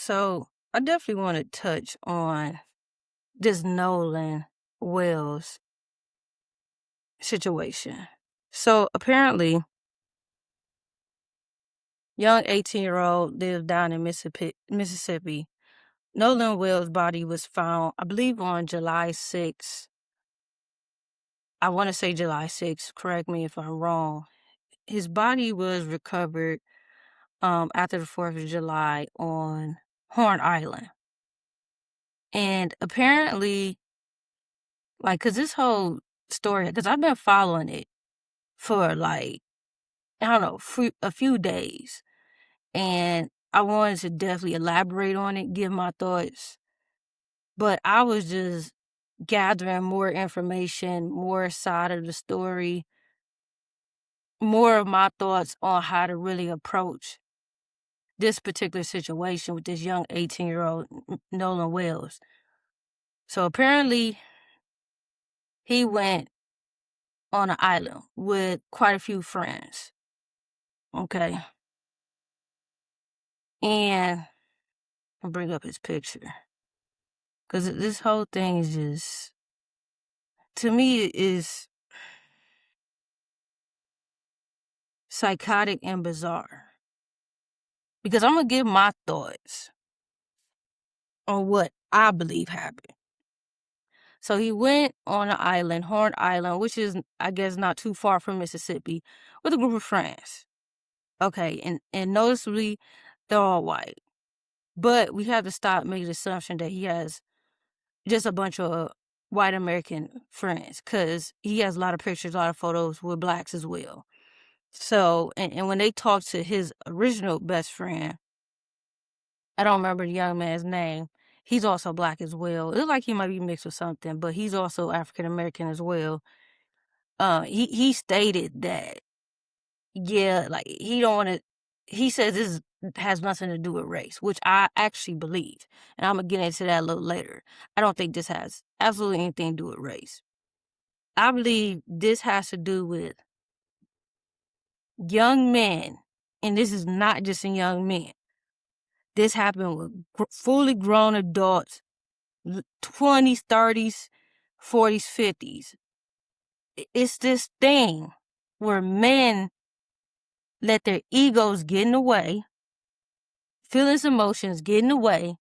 So I definitely want to touch on this Nolan Wells situation. So apparently, young 18-year-old lives down in Mississippi. Nolan Wells' body was found, I believe, on July 6th. I want to say July 6th. Correct me if I'm wrong. His body was recovered after the 4th of July on Horn Island. And apparently, because this whole story, because I've been following it for I don't know, a few days. And I wanted to definitely elaborate on it, give my thoughts. But I was just gathering more information, more side of the story, more of my thoughts on how to really approach this particular situation with this young 18-year-old Nolan Wells. So apparently he went on an island with quite a few friends. Okay. And I'll bring up his picture. Because this whole thing is just, to me, is psychotic and bizarre. Because I'm going to give my thoughts on what I believe happened. So he went on an island, Horn Island, which is, I guess, not too far from Mississippi, with a group of friends. Okay, and noticeably, they're all white. But we have to stop making the assumption that he has just a bunch of white American friends, because he has a lot of pictures, a lot of photos with blacks as well. So, and when they talked to his original best friend, I don't remember the young man's name. He's also black as well. It looks like he might be mixed with something, but he's also African American as well. He stated that, yeah, he don't want to. He says this has nothing to do with race, which I actually believe, and I'm gonna get into that a little later. I don't think this has absolutely anything to do with race. I believe this has to do with young men, and this is not just in young men. This happened with fully grown adults, 20s, 30s, 40s, 50s. It's this thing where men let their egos get in the way, feelings, emotions get in the way,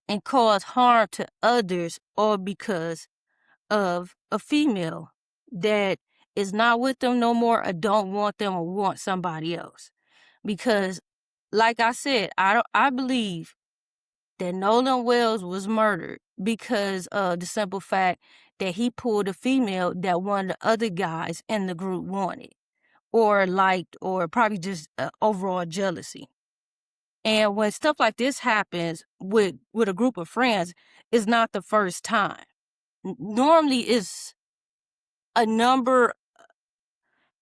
and cause harm to others, all because of a female that is not with them no more, or don't want them, or want somebody else. Because, like I said, I believe that Nolan Wells was murdered because of the simple fact that he pulled a female that one of the other guys in the group wanted, or liked, or probably just overall jealousy. And when stuff like this happens with a group of friends, it's not the first time. Normally, it's a number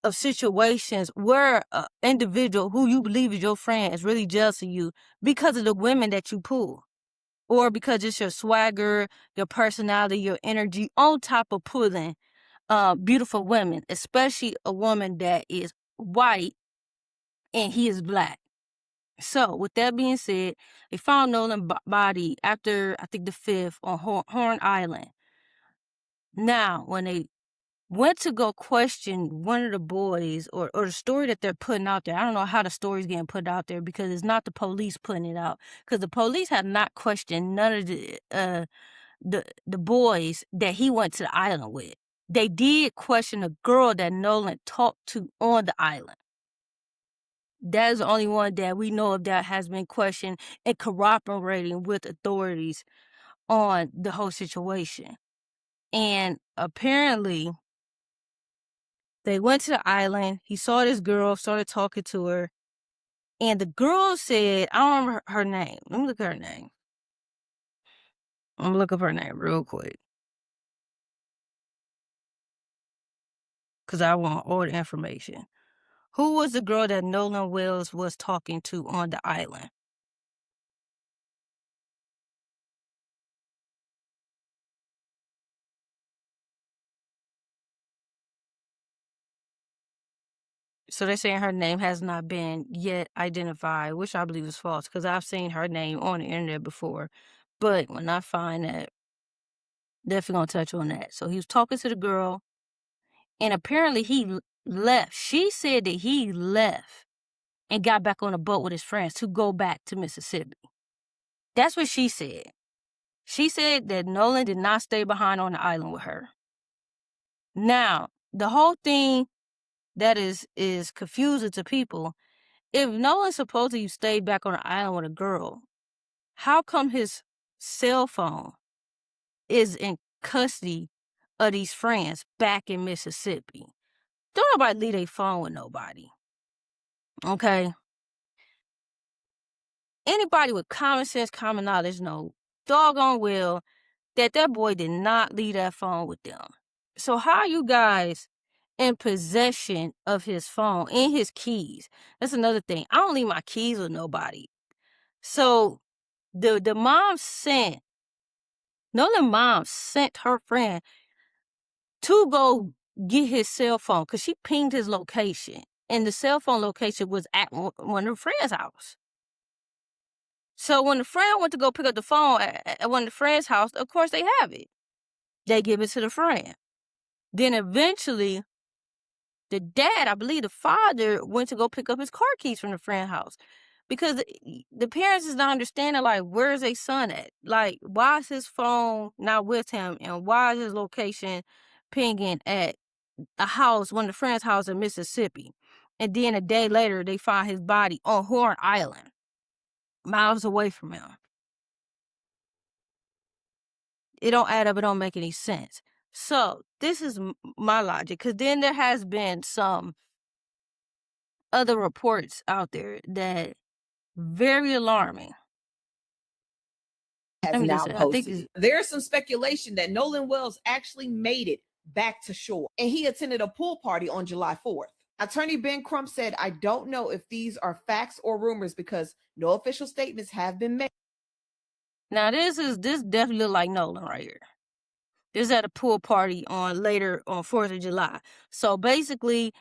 of situations where an individual who you believe is your friend is really jealous of you because of the women that you pull, or because it's your swagger, your personality, your energy, on top of pulling beautiful women, especially a woman that is white and he is black. So, with that being said, they found Nolan's body after, I think, the 5th on Horn Island. Now, when they went to go question one of the boys, or the story that they're putting out there, I don't know how the story's getting put out there, because it's not the police putting it out, because the police have not questioned none of the boys that he went to the island with. They did question a girl that Nolan talked to on the island. That is the only one that we know of that has been questioned and cooperating with authorities on the whole situation. And apparently, they went to the island. He saw this girl, started talking to her. And the girl said, I don't remember her name. Let me look at her name. I'm gonna look up her name real quick, because I want all the information. Who was the girl that Nolan Wells was talking to on the island? So they're saying her name has not been yet identified, which I believe is false because I've seen her name on the internet before. But when I find that, definitely gonna touch on that. So he was talking to the girl, and apparently he left. She said that he left and got back on a boat with his friends to go back to Mississippi. That's what she said. She said that Nolan did not stay behind on the island with her. Now, the whole thing that is confusing to people, if Nolan supposedly stayed back on the island with a girl, how come his cell phone is in custody of these friends back in Mississippi? Don't nobody leave their phone with nobody. Okay? Anybody with common sense, common knowledge know doggone well that boy did not leave that phone with them. So how are you guys in possession of his phone and his keys? That's another thing. I don't leave my keys with nobody. So the mom sent, Nolan's mom sent her friend to go get his cell phone because she pinged his location. And the cell phone location was at one of her friend's house. So when the friend went to go pick up the phone at one of the friend's house, of course they have it. They give it to the friend. Then eventually, the dad, I believe the father, went to go pick up his car keys from the friend's house. Because the parents is not understanding, like, where's their son at? Like, why is his phone not with him? And why is his location pinging at a house, one of the friend's house in Mississippi? And then a day later, they find his body on Horn Island, miles away from him. It don't add up. It don't make any sense. So this is my logic, because then there has been some other reports out there that very alarming. Has now posted. There's some speculation that Nolan Wells actually made it back to shore, and he attended a pool party on July 4th. Attorney Ben Crump said, "I don't know if these are facts or rumors because no official statements have been made." Now this definitely look like Nolan right here. This is at a pool party later on 4th of July. So basically,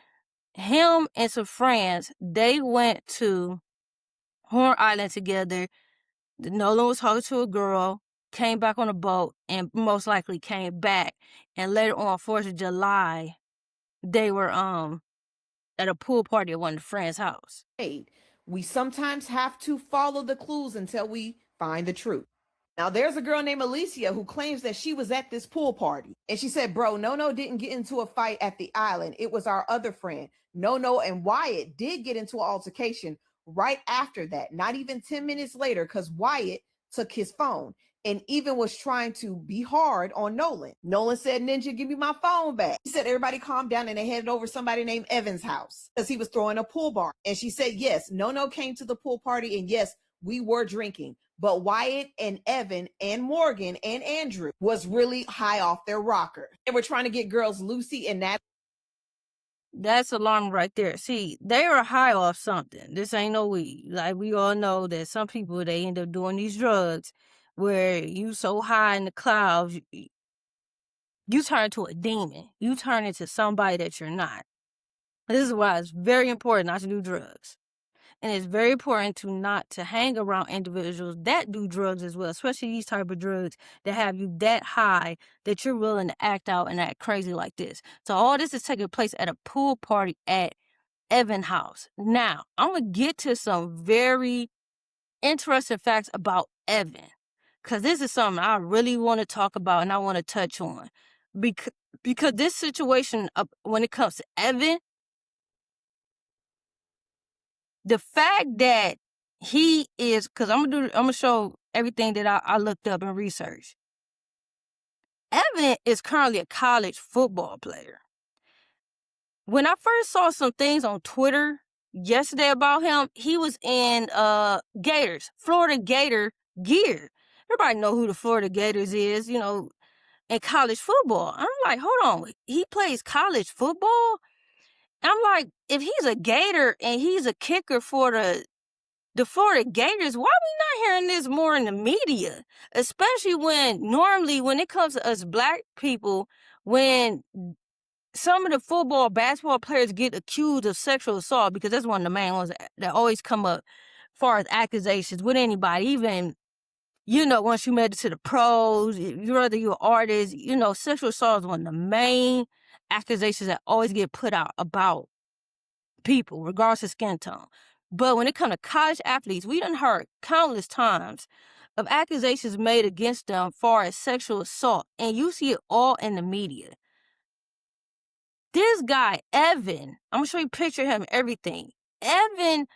him and some friends, they went to Horn Island together. Nolan was talking to a girl, came back on a boat, and most likely came back. And later on 4th of July, they were at a pool party at one of the friends' house. We sometimes have to follow the clues until we find the truth. Now, there's a girl named Alicia who claims that she was at this pool party. And she said, bro, No didn't get into a fight at the island. It was our other friend. No and Wyatt did get into an altercation right after that. Not even 10 minutes later, because Wyatt took his phone and even was trying to be hard on Nolan. Nolan said, Ninja, give me my phone back. He said, everybody calm down, and they headed over somebody named Evan's house because he was throwing a pool bar. And she said, yes, No came to the pool party, and yes, we were drinking. But Wyatt and Evan and Morgan and Andrew was really high off their rocker. They were trying to get girls Lucy and Nat. That's alarming right there. See, they were high off something. This ain't no weed. Like, we all know that some people, they end up doing these drugs where you so high in the clouds, you turn into a demon. You turn into somebody that you're not. This is why it's very important not to do drugs. And it's very important to hang around individuals that do drugs as well, especially these type of drugs that have you that high that you're willing to act out and act crazy like this. So all this is taking place at a pool party at Evan's house. Now, I'm going to get to some very interesting facts about Evan, because this is something I really want to talk about and I want to touch on. Because this situation, when it comes to Evan, the fact that he is, because I'm gonna show everything that I looked up and researched. Evan is currently a college football player. When I first saw some things on Twitter yesterday about him, he was in Gators, Florida Gator gear. Everybody know who the Florida Gators is, you know, in college football. I'm like, hold on, he plays college football? I'm like, if he's a Gator and he's a kicker for the Florida Gators, why we not hearing this more in the media? Especially when normally when it comes to us black people, when some of the football, basketball players get accused of sexual assault because that's one of the main ones that always come up as far as accusations with anybody, even, once you made it to the pros, whether you're an artist, sexual assault is one of the main accusations that always get put out about people, regardless of skin tone. But when it comes to college athletes, we done heard countless times of accusations made against them as far as sexual assault, and you see it all in the media. This guy, Evan, I'm gonna show you a picture of him, everything. Evan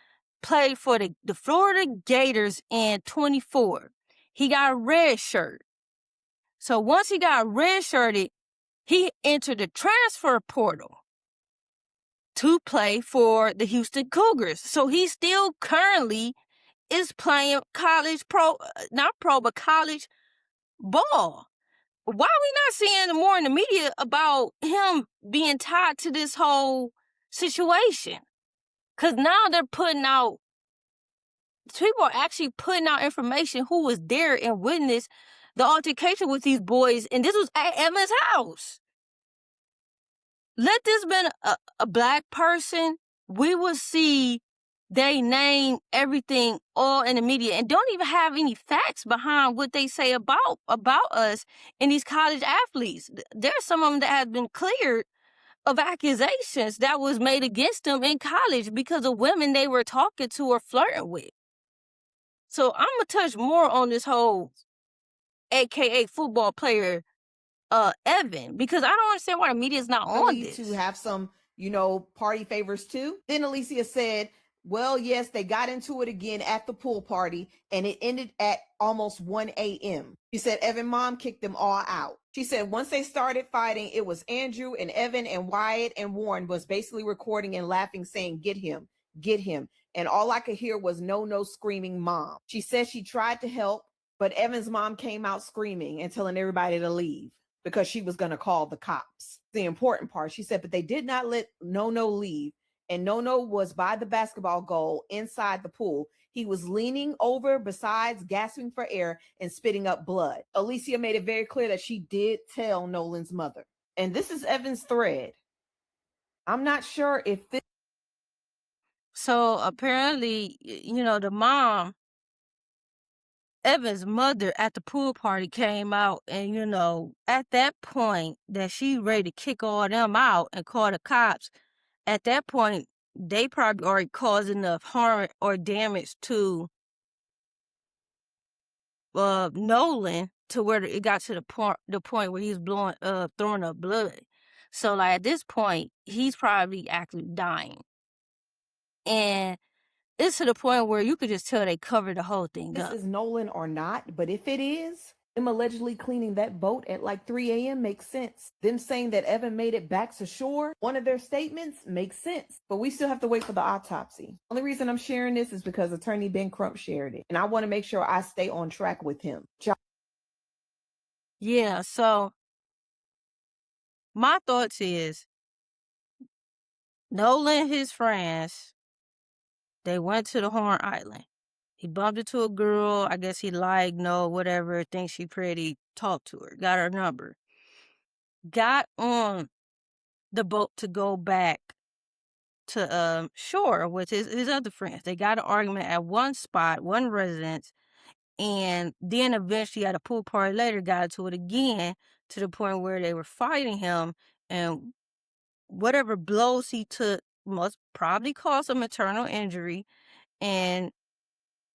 played for the Florida Gators in 24. He got a red shirt. So once he got red shirted, he entered the transfer portal to play for the Houston Cougars. So he still currently is playing college college ball. Why are we not seeing more in the media about him being tied to this whole situation? Because now they're people are actually putting out information who was there and witnessed the altercation with these boys, and this was at Evan's house. Let this been a black person, we will see they name everything all in the media and don't even have any facts behind what they say about us and these college athletes. There's some of them that have been cleared of accusations that was made against them in college because of women they were talking to or flirting with. So I'm going to touch more on this whole AKA football player, Evan, because I don't understand why the media is not on this. To have some, party favors too. Then Alicia said, well, yes, they got into it again at the pool party and it ended at almost 1 a.m. She said Evan's mom kicked them all out. She said once they started fighting, it was Andrew and Evan and Wyatt and Warren was basically recording and laughing, saying, get him, get him. And all I could hear was no screaming mom. She said she tried to help, but Evan's mom came out screaming and telling everybody to leave because she was going to call the cops. The important part, she said, but they did not let No leave. And No was by the basketball goal inside the pool. He was leaning over besides gasping for air and spitting up blood. Alicia made it very clear that she did tell Nolan's mother. And this is Evan's thread. I'm not sure if this. So apparently, the mom, Evan's mother at the pool party came out and, at that point that she ready to kick all them out and call the cops, at that point, they probably already caused enough harm or damage to Nolan to where it got to the point where he's throwing up blood. So like at this point, he's probably actually dying. And it's to the point where you could just tell they covered the whole thing up. This is Nolan or not, but if it is, them allegedly cleaning that boat at like 3 a.m. makes sense. Them saying that Evan made it back to shore, one of their statements makes sense. But we still have to wait for the autopsy. Only reason I'm sharing this is because attorney Ben Crump shared it. And I want to make sure I stay on track with him. Yeah, so my thoughts is Nolan and his friends, they went to the Horn Island. He bumped into a girl, I guess he liked, whatever, thinks she pretty, talked to her, got her number. Got on the boat to go back to shore with his other friends. They got an argument at one spot, one residence, and then eventually at a pool party later got into it again to the point where they were fighting him, and whatever blows he took must probably cause a maternal injury, and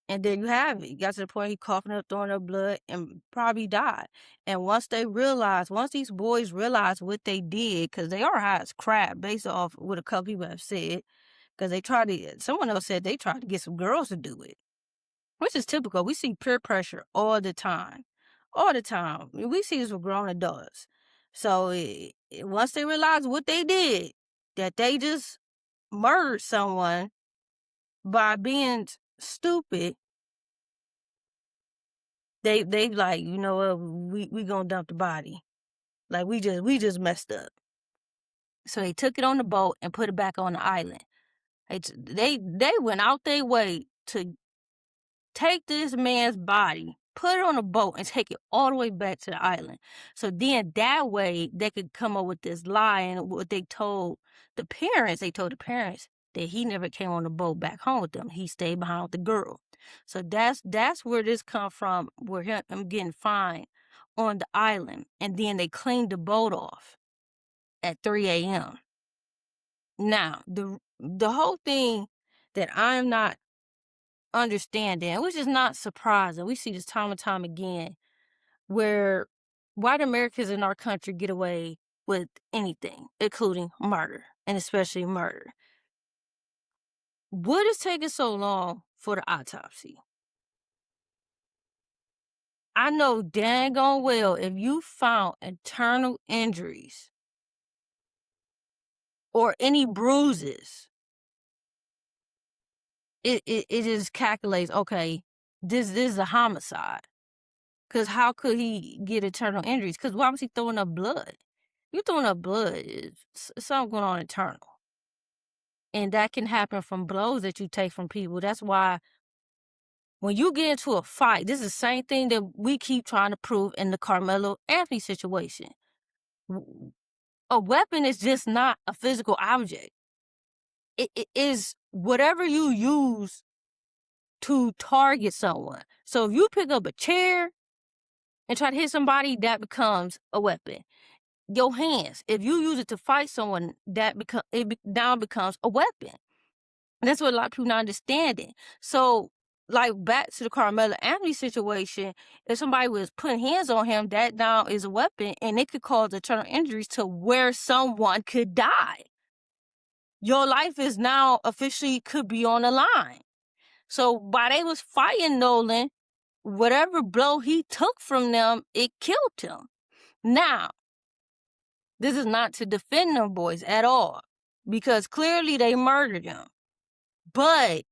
there you have it. He got to the point he coughing up, throwing up blood, and probably died. And once these boys realized what they did, because they are high as crap, based off what a couple people have said, because someone else said they tried to get some girls to do it, which is typical. We see peer pressure all the time. All the time. We see this with grown adults. So once they realized what they did, that they just murdered someone by being stupid, they like, you know what, we gonna dump the body. Like we just messed up. So they took it on the boat and put it back on the island. They went out their way to take this man's body put it on a boat and take it all the way back to the island. So then that way they could come up with this lie. And what they told the parents, that he never came on the boat back home with them. He stayed behind with the girl. So that's where this come from, where I'm getting fined on the island. And then they cleaned the boat off at 3 a.m. Now, the whole thing that I'm not understanding, which is not surprising, we see this time and time again, where white Americans in our country get away with anything, including murder, and especially murder. What is taking so long for the autopsy? I know dang on well if you found internal injuries or any bruises, it just calculates, okay, this is a homicide. Because how could he get internal injuries? Because why was he throwing up blood? You throwing up blood, is something going on internal. And that can happen from blows that you take from people. That's why when you get into a fight, this is the same thing that we keep trying to prove in the Carmelo Anthony situation. A weapon is just not a physical object. It is whatever you use to target someone. So if you pick up a chair and try to hit somebody, that becomes a weapon. Your hands, if you use it to fight someone, now becomes a weapon. And that's what a lot of people not understanding. So, like, back to the Carmelo Anthony situation, if somebody was putting hands on him, that now is a weapon, and it could cause internal injuries to where someone could die. Your life is now officially could be on the line. So while they was fighting Nolan, whatever blow he took from them, it killed him. Now, this is not to defend them boys at all, because clearly they murdered him. But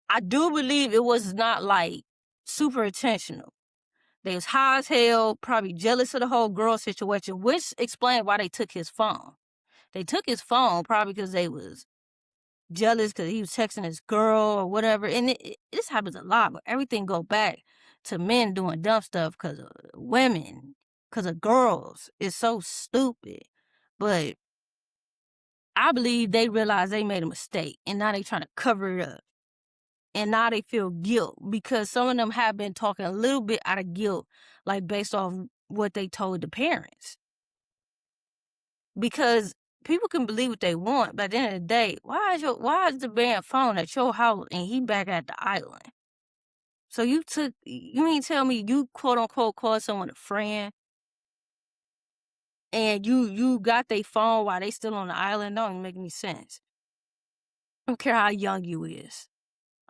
I do believe it was not like super intentional. They was high as hell, probably jealous of the whole girl situation, which explained why they took his phone. They took his phone probably because they was jealous because he was texting his girl or whatever. And this happens a lot, but everything go back to men doing dumb stuff because of women, because of girls. It's so stupid. But I believe they realized they made a mistake, and now they trying to cover it up. And now they feel guilt because some of them have been talking a little bit out of guilt, like based off what they told the parents. Because people can believe what they want, but at the end of the day, why is the man phone at your house and he back at the island? So you mean tell me you quote unquote called someone a friend and you got their phone while they still on the island? Don't even make any sense. I don't care how young you is.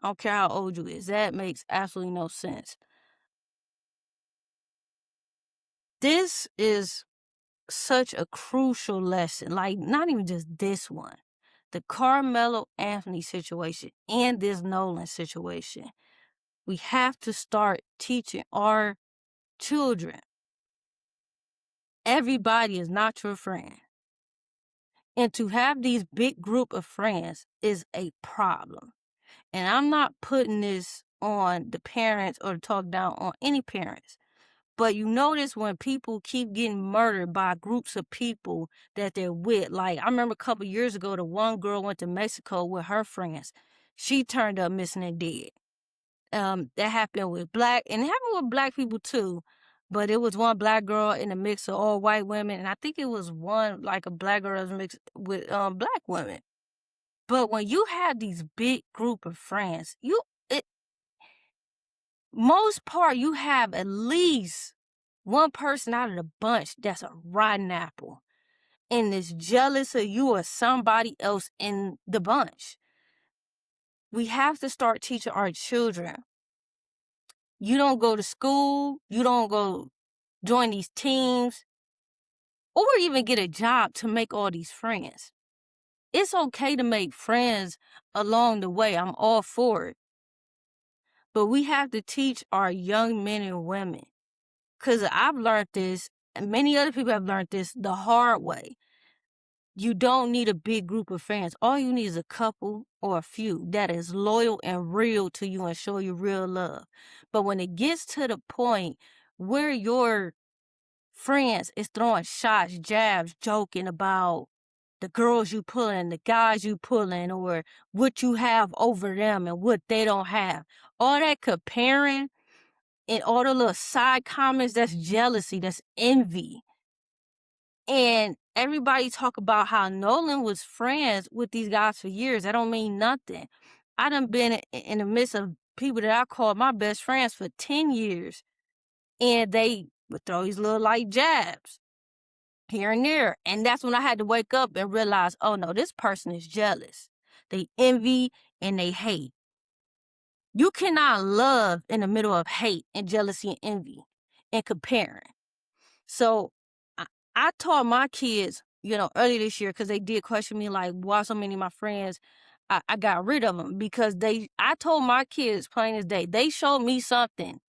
I don't care how old you is. That makes absolutely no sense. This is such a crucial lesson. Like, not even just this one. The Carmelo Anthony situation and this Nolan situation. We have to start teaching our children. Everybody is not your friend. And to have these big group of friends is a problem. And I'm not putting this on the parents or to talk down on any parents. But you notice when people keep getting murdered by groups of people that they're with. Like, I remember a couple years ago, the one girl went to Mexico with her friends. She turned up missing and dead. That happened with black, and it happened with black people too. But it was one black girl in a mix of all white women, and I think it was one, like a black girl mixed with black women. But when you have these big group of friends, most part, you have at least one person out of the bunch that's a rotten apple and is jealous of you or somebody else in the bunch. We have to start teaching our children. You don't go to school, you don't go join these teams, or even get a job to make all these friends. It's okay to make friends along the way. I'm all for it. But we have to teach our young men and women. Because I've learned this, and many other people have learned this the hard way. You don't need a big group of friends. All you need is a couple or a few that is loyal and real to you and show you real love. But when it gets to the point where your friends is throwing shots, jabs, joking about the girls you pulling, the guys you pulling, or what you have over them and what they don't have, all that comparing and all the little side comments, that's jealousy, that's envy. And everybody talk about how Nolan was friends with these guys for years. That don't mean nothing. I done been in the midst of people that I call my best friends for 10 years. And they would throw these little light jabs here and there. And that's when I had to wake up and realize, oh no, this person is jealous. They envy and they hate. You cannot love in the middle of hate and jealousy and envy and comparing. So I taught my kids, early this year, because they did question me, like, why so many of my friends, I got rid of them, because I told my kids plain as day, they showed me something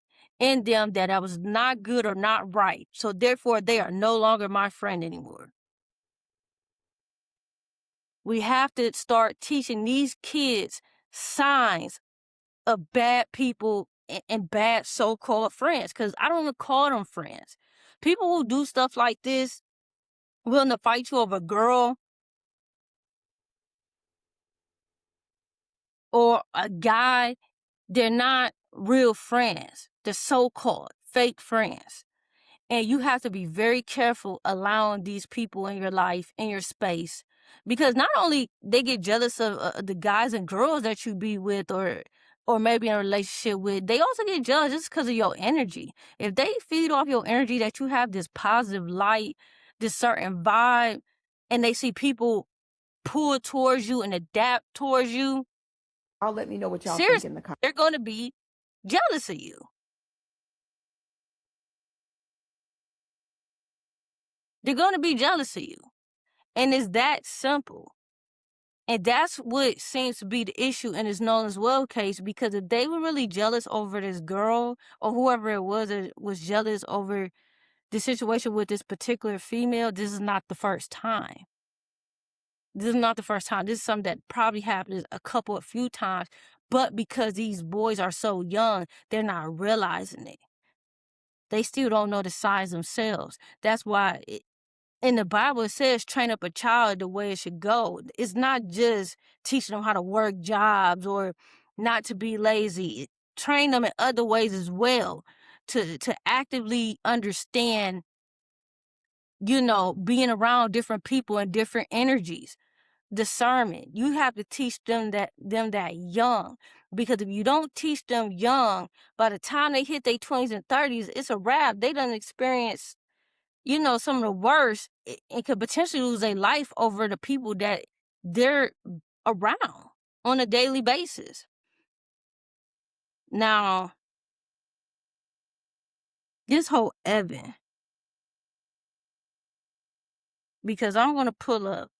in them that I was not good or not right. So therefore, they are no longer my friend anymore. We have to start teaching these kids signs of bad people and bad so-called friends, because I don't want to call them friends. People who do stuff like this, willing to fight you over a girl or a guy, they're not real friends. They're so-called fake friends. And you have to be very careful allowing these people in your life, in your space, because not only they get jealous of the guys and girls that you be with or maybe in a relationship with, they also get jealous just because of your energy. If they feed off your energy, that you have this positive light, this certain vibe, and they see people pull towards you and adapt towards you, I'll let me know what y'all seriously, think in the comments. they're going to be jealous of you. They're going to be jealous of you. And it's that simple. And that's what seems to be the issue in this Nolan Wells case, because if they were really jealous over this girl or whoever it was that was jealous over the situation with this particular female, this is not the first time. This is not the first time. This is something that probably happened a few times, but because these boys are so young, they're not realizing it. They still don't know the signs themselves. That's why in the Bible, it says train up a child the way it should go. It's not just teaching them how to work jobs or not to be lazy. Train them in other ways as well to actively understand, being around different people and different energies. Discernment. You have to teach them that young, because if you don't teach them young, by the time they hit their 20s and 30s, it's a wrap. They done experience some of the worst, and could potentially lose their life over the people that they're around on a daily basis. Now, this whole Evan, because I'm going to pull up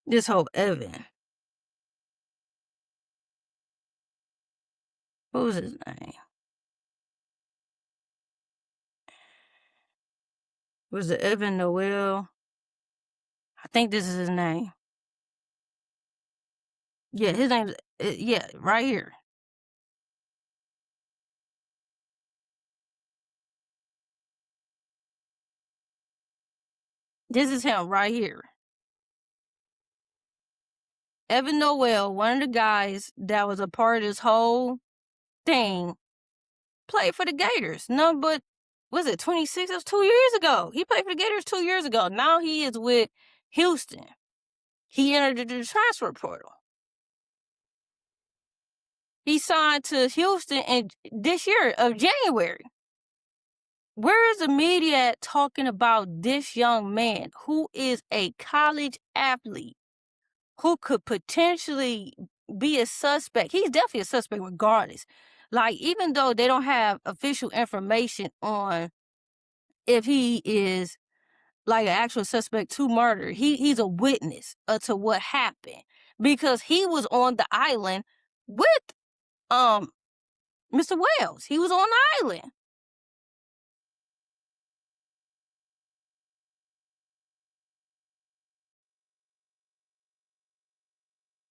this whole Evan. What was his name? Was it Evan Noel? I think this is his name. Yeah, his name's, right here. This is him right here. Evan Noel, one of the guys that was a part of this whole thing, played for the Gators. No, but was it 26? It was 2 years ago. He played for the Gators 2 years ago. Now he is with Houston. He entered the transfer portal. He signed to Houston in this year of January. Where is the media talking about this young man who is a college athlete who could potentially be a suspect? He's definitely a suspect regardless. Like, even though they don't have official information on if he is like an actual suspect to murder, he's a witness to what happened, because he was on the island with Mr. Wells. He was on the island.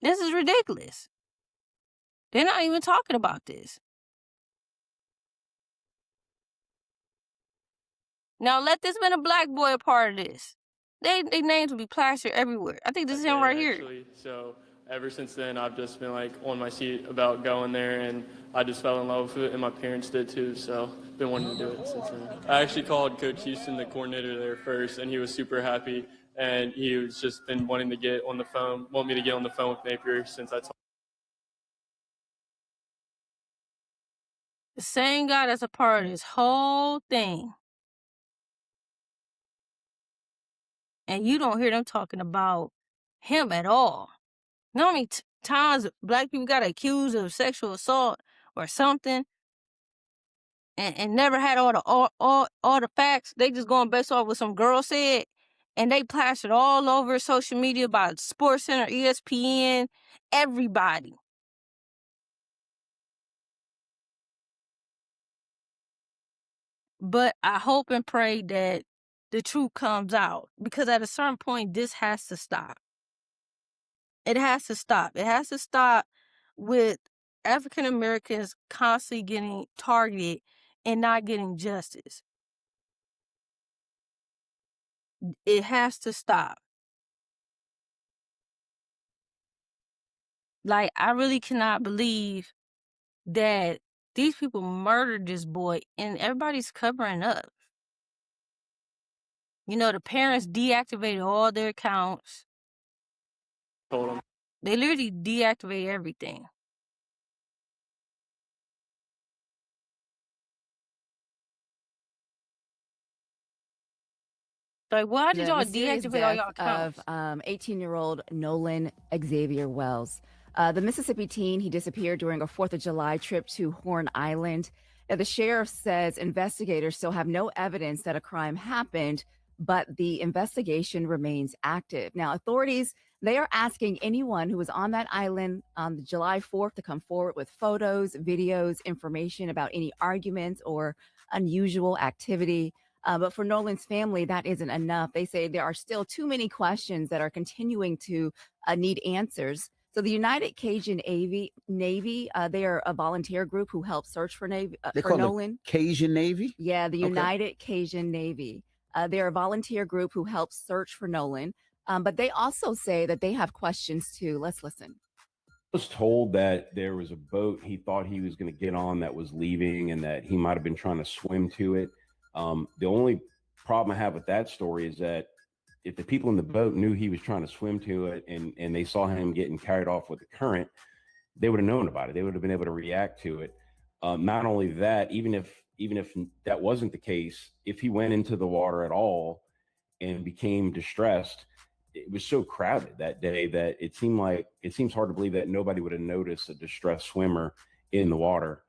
This is ridiculous. They're not even talking about this. Now, let this been a black boy a part of this. They names will be plastered everywhere. I think this is him right here. So ever since then, I've just been like on my seat about going there, and I just fell in love with it, and my parents did too. So been wanting to do it since then. I actually called Coach Houston, the coordinator there first, and he was super happy, and he was just been wanting to get on the phone, want me to get on the phone with Napier since I told. The same guy that's a part of this whole thing. And you don't hear them talking about him at all. You know how many times black people got accused of sexual assault or something and never had all the facts? They just going based off what some girl said, and they plastered all over social media by SportsCenter, ESPN, everybody. But I hope and pray that the truth comes out, because at a certain point, this has to stop. It has to stop. It has to stop with African Americans constantly getting targeted and not getting justice. It has to stop. Like, I really cannot believe that these people murdered this boy and everybody's covering up. You know, the parents deactivated all their accounts. Told him. They literally deactivated everything. Like, why did y'all deactivate all y'all accounts? Of 18-year-old Nolan Xavier Wells. The Mississippi teen, he disappeared during a 4th of July trip to Horn Island. Now, the sheriff says investigators still have no evidence that a crime happened, but the investigation remains active. Now, authorities, they are asking anyone who was on that island on July 4th to come forward with photos, videos, information about any arguments or unusual activity. But for Nolan's family, that isn't enough. They say there are still too many questions that are continuing to need answers. So the United Cajun Navy, they are a volunteer group who helps search for Nolan. Cajun Navy? Yeah, the United Cajun Navy. They're a volunteer group who helps search for Nolan. But they also say that they have questions too. Let's listen. I was told that there was a boat he thought he was going to get on that was leaving and that he might have been trying to swim to it. The only problem I have with that story is that if the people in the boat knew he was trying to swim to it and they saw him getting carried off with the current, they would have known about it. They would have been able to react to it. Not only that, even if that wasn't the case, if he went into the water at all and became distressed, it was so crowded that day that it seems hard to believe that nobody would have noticed a distressed swimmer in the water.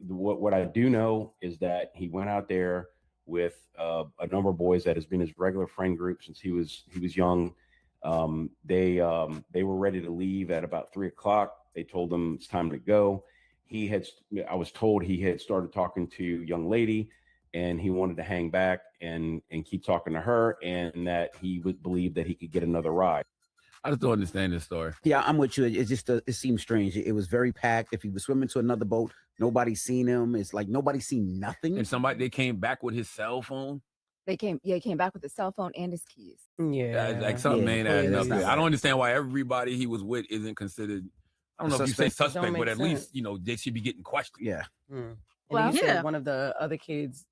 What I do know is that he went out there with a number of boys that has been his regular friend group since he was young. They were ready to leave at about 3 o'clock. They told him it's time to go. I was told he had started talking to a young lady and he wanted to hang back and keep talking to her, and that he would believe that he could get another ride. I just don't understand this story. Yeah, I'm with you. It just it seems strange. It was very packed. If he was swimming to another boat, nobody's seen him. It's like nobody's seen nothing. And they came back with his cell phone. He came back with his cell phone and his keys. Yeah, like something ain't adding up there. I don't understand why everybody he was with isn't considered. I don't know if you say suspect, but at least they should be getting questioned. Yeah. And you said one of the other kids'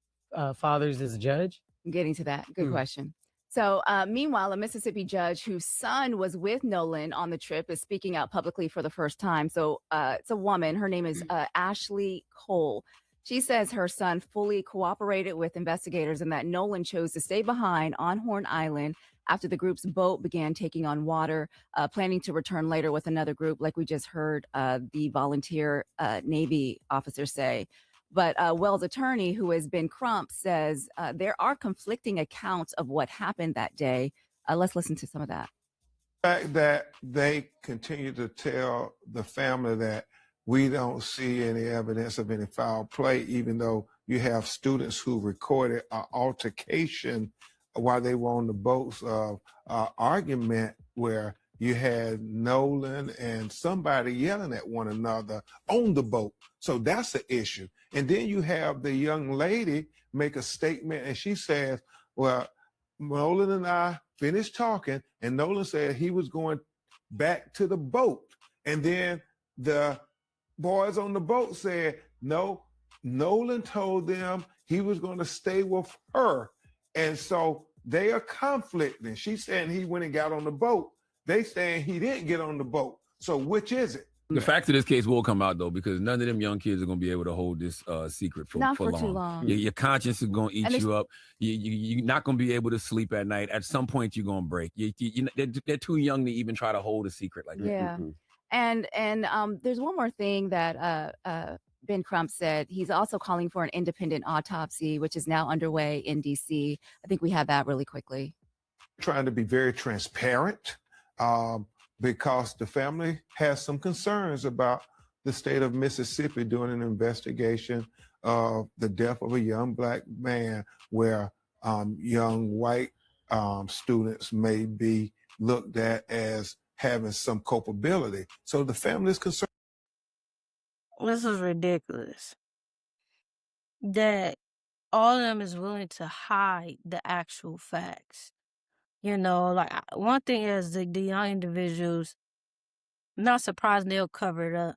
fathers is a judge. Getting to that, good question. So meanwhile, a Mississippi judge whose son was with Nolan on the trip is speaking out publicly for the first time. So it's a woman. Her name is Ashley Cole. She says her son fully cooperated with investigators and that Nolan chose to stay behind on Horn Island after the group's boat began taking on water, planning to return later with another group, like we just heard the volunteer Navy officer say. But Wells' attorney, who has been Crump, says there are conflicting accounts of what happened that day. Let's listen to some of that. The fact that they continue to tell the family that we don't see any evidence of any foul play, even though you have students who recorded an altercation while they were on the boats of argument where you had Nolan and somebody yelling at one another on the boat. So that's the issue. And then you have the young lady make a statement and she says, well, Nolan and I finished talking and Nolan said he was going back to the boat. And then the boys on the boat said, no, Nolan told them he was going to stay with her. And so they are conflicting. She's saying he went and got on the boat. They saying he didn't get on the boat. So which is it? The fact of this case will come out though, because none of them young kids are going to be able to hold this secret for for long. too long. Your conscience is going to eat you up. You're not going to be able to sleep at night. At some point, you're going to break. They're too young to even try to hold a secret like that. Yeah. And there's one more thing that Ben Crump said. He's also calling for an independent autopsy, which is now underway in D.C. I think we have that really quickly. Trying to be very transparent because the family has some concerns about the state of Mississippi doing an investigation of the death of a young Black man where young white students may be looked at as having some culpability. So the family is concerned. This is ridiculous. That all of them is willing to hide the actual facts. You know, like one thing is the young individuals, not surprised they'll cover it up,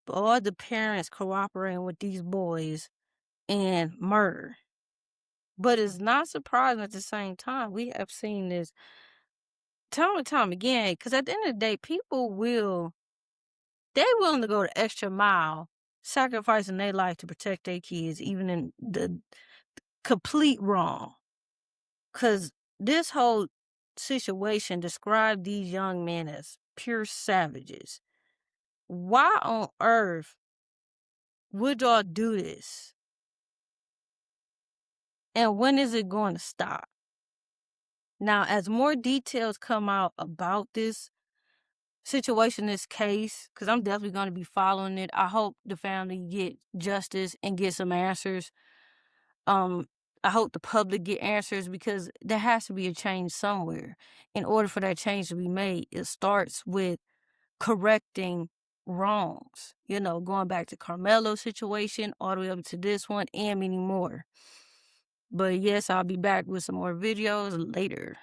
but all the parents cooperating with these boys in murder. But it's not surprising at the same time. We have seen this time and time again, because at the end of the day, people they're willing to go the extra mile, sacrificing their life to protect their kids, even in the complete wrong. Because this whole situation described these young men as pure savages. Why on earth would y'all do this? And when is it going to stop? Now, as more details come out about this situation, this case, because I'm definitely going to be following it, I hope the family get justice and get some answers. I hope the public get answers, because there has to be a change somewhere. In order for that change to be made, it starts with correcting wrongs. You know, going back to Carmelo's situation, all the way up to this one, and many more. But yes, I'll be back with some more videos later.